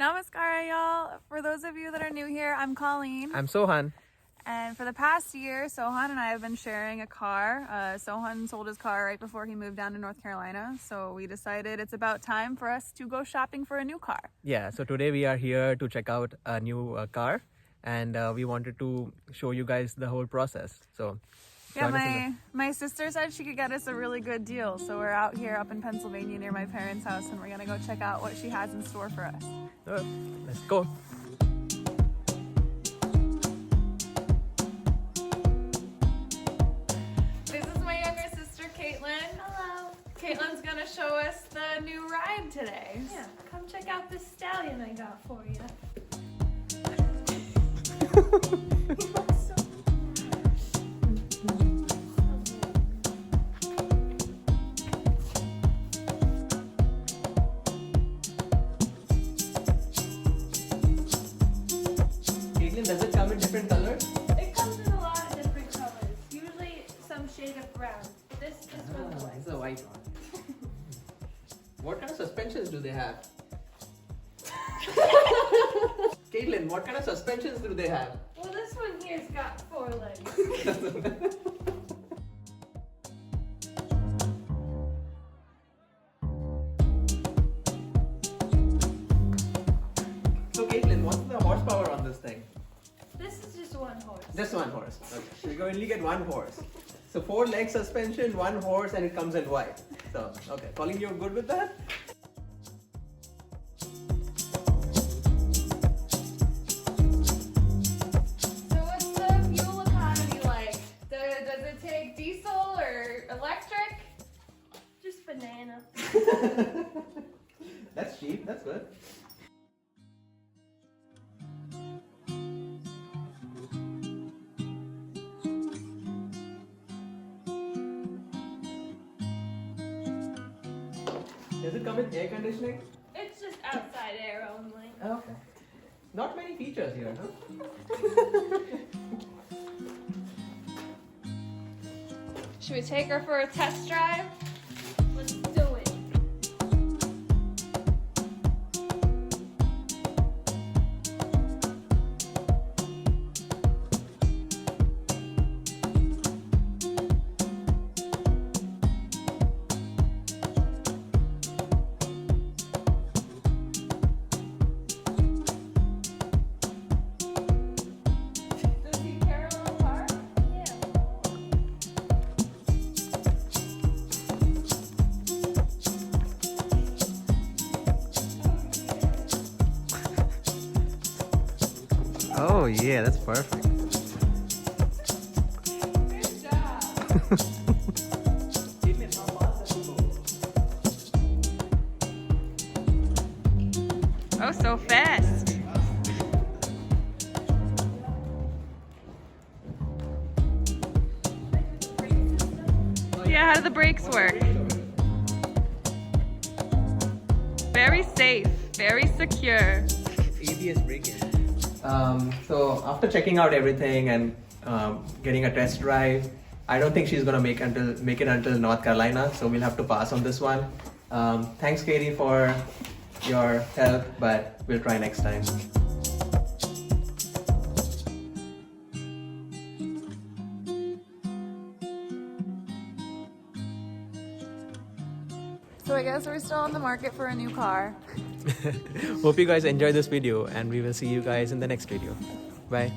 Namaskara, y'all. For those of you that are new here, I'm Colleen. I'm Sohan. And for the past year, Sohan and I have been sharing a car. Sohan sold his car right before he moved down to North Carolina. So we decided it's about time for us to go shopping for a new car. Yeah, so today we are here to check out a new car, and we wanted to show you guys the whole process. So Yeah, my sister said she could get us a really good deal. So we're out here up in Pennsylvania near my parents' house, and we're going to go check out what she has in store for us. Let's go. This is my younger sister, Caitlyn. Hello. Caitlyn's going to show us the new ride today. Yeah, come check out this stallion I got for you. Caitlyn, does it come in different colors? It comes in a lot of different colors. Usually some shade of brown. This one's white. It's a white one. What kind of suspensions do they have? Caitlyn, what kind of suspensions do they have? Well, this one here's got 4 legs. So Caitlyn, what's the horsepower on this thing? This is just 1 horse. Just 1 horse. Okay. So you only get 1 horse. So 4 leg suspension, 1 horse, and it comes in white. So okay, Colleen, you're good with that? So what's the fuel economy like? Does it take diesel or electric? Just banana. That's cheap. That's good. Does it come with air conditioning? It's just outside air only. Oh, okay. Not many features here, huh? Should we take her for a test drive? Let's do it. Does he carry a little car? Yeah. Oh yeah, that's perfect. Good job. Oh, so fast. Yeah, how do the brakes work? Very safe, very secure. ABS braking. So after checking out everything and getting a test drive, I don't think she's gonna make it until North Carolina. So we'll have to pass on this one. Thanks, Katie, for your help, but we'll try next time. So I guess we're still on the market for a new car. Hope you guys enjoyed this video, and we will see you guys in the next video. Bye.